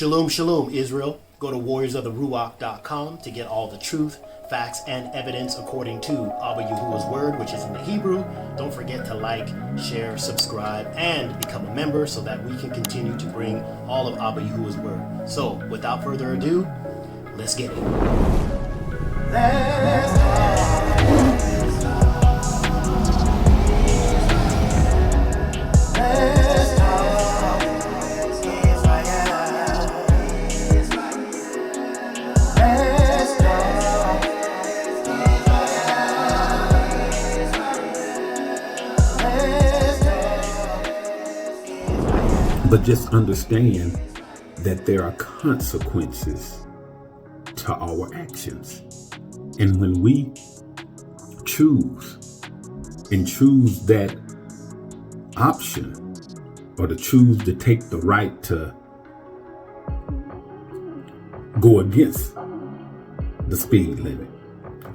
Shalom, shalom, Israel. Go to warriorsoftheruwach.com to get all the truth, facts, and evidence according to Abba Yahuwah's word, which is in the Hebrew. Don't forget to like, share, subscribe, and become a member so that we can continue to bring all of Abba Yahuwah's word. So, without further ado, let's get it. But just understand that there are consequences to our actions. And when we choose that option, or to choose to take the right to go against the speed limit,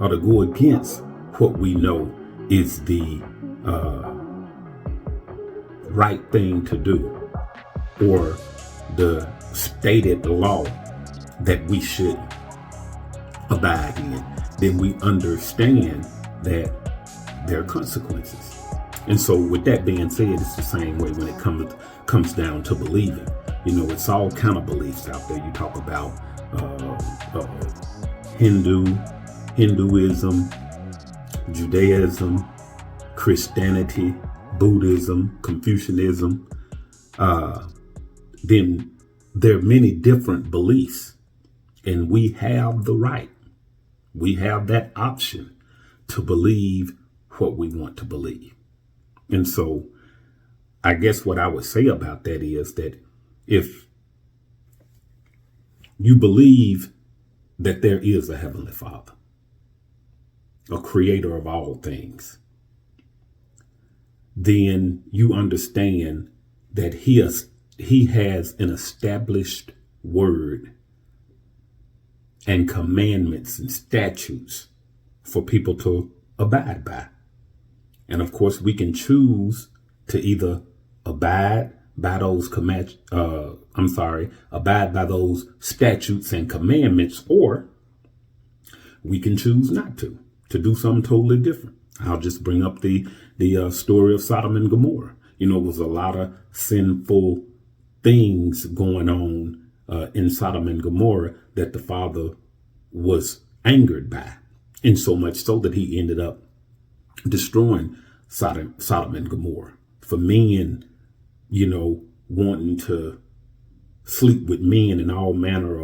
or to go against what we know is the right thing to do, or the stated law that we should abide in, then we understand that there are consequences. And so with that being said, it's the same way when it comes down to believing. You know, it's all kind of beliefs out there. You talk about Hinduism, Judaism, Christianity, Buddhism, Confucianism. Then there are many different beliefs, and we have the right. We have that option to believe what we want to believe. And so I guess what I would say about that is that if you believe that there is a Heavenly Father, a creator of all things, then you understand that He has an established word and commandments and statutes for people to abide by. And of course, we can choose to either abide by those abide by those statutes and commandments, or we can choose not to do something totally different. I'll just bring up the story of Sodom and Gomorrah. You know, there was a lot of sinful things going on in Sodom and Gomorrah that the Father was angered by, and so much so that He ended up destroying Sodom and Gomorrah for men, you know, wanting to sleep with men and all manner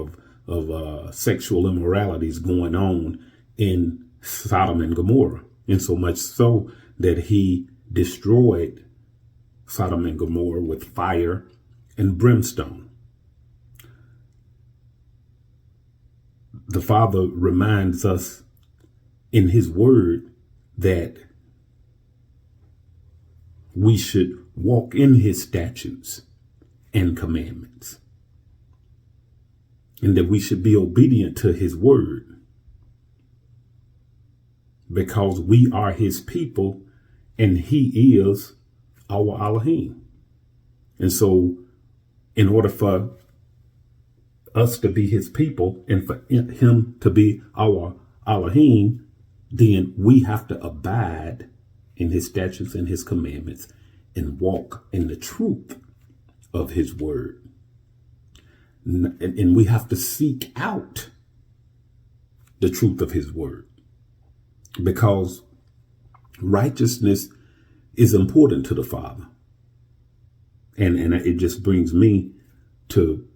of sexual immoralities going on in Sodom and Gomorrah, and so much so that He destroyed Sodom and Gomorrah with fire and brimstone. The Father reminds us in His word that we should walk in His statutes and commandments, and that we should be obedient to His word, because we are His people and He is our Elohim. And so in order for us to be His people and for Him to be our Elohim, then we have to abide in His statutes and His commandments and walk in the truth of His word. And we have to seek out the truth of His word, because righteousness is important to the Father. And it just brings me to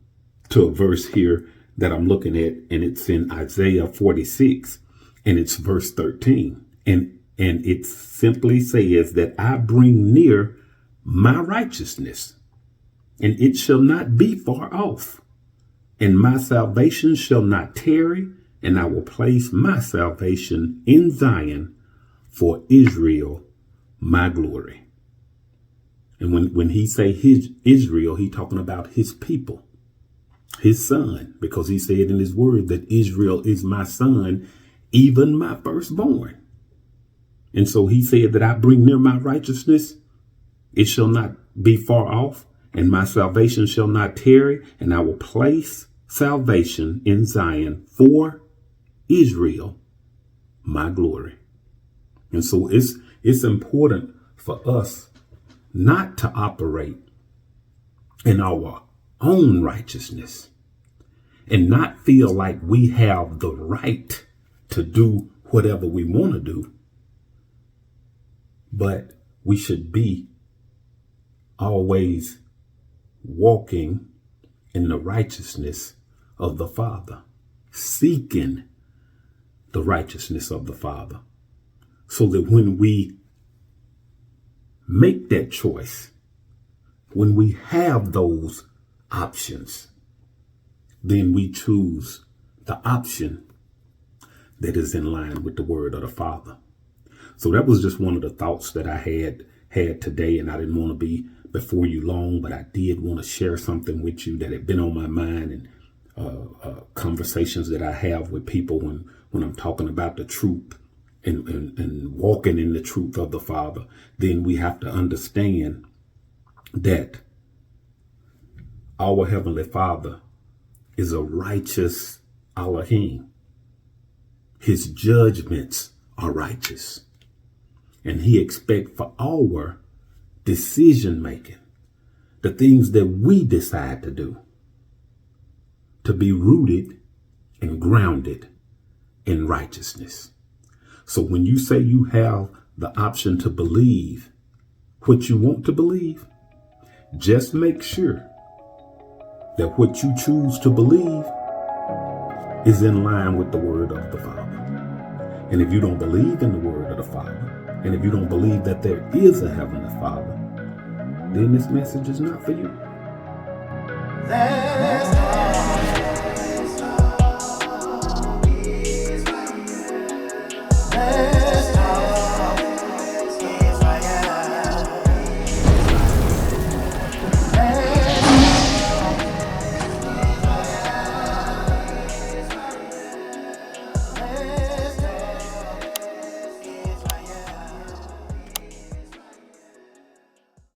a verse here that I'm looking at, and it's in Isaiah 46, and it's verse 13. And it simply says that I bring near my righteousness, and it shall not be far off, and my salvation shall not tarry, and I will place my salvation in Zion for Israel, my glory. And when He say His Israel, He talking about His people, His son, because He said in His word that Israel is my son, even my firstborn. And so He said that I bring near my righteousness, it shall not be far off, And my salvation shall not tarry, and I will place salvation in Zion for Israel, my glory. And so it's important for us not to operate in our own righteousness and not feel like we have the right to do whatever we want to do, but we should be always walking in the righteousness of the Father, seeking the righteousness of the Father, so that when we make that choice, when we have those options, then we choose the option that is in line with the word of the Father. So that was just one of the thoughts that I had today, and I didn't want to be before you long, but I did want to share something with you that had been on my mind, and conversations that I have with people when I'm talking about the truth and walking in the truth of the Father. Then we have to understand that our Heavenly Father is a righteous Elohim. His judgments are righteous. And he expects for our decision making, the things that we decide to do, to be rooted and grounded in righteousness. So when you say you have the option to believe what you want to believe, just make sure that what you choose to believe is in line with the word of the Father. And if you don't believe in the word of the Father, and if you don't believe that there is a Heavenly Father, then this message is not for you. Hey.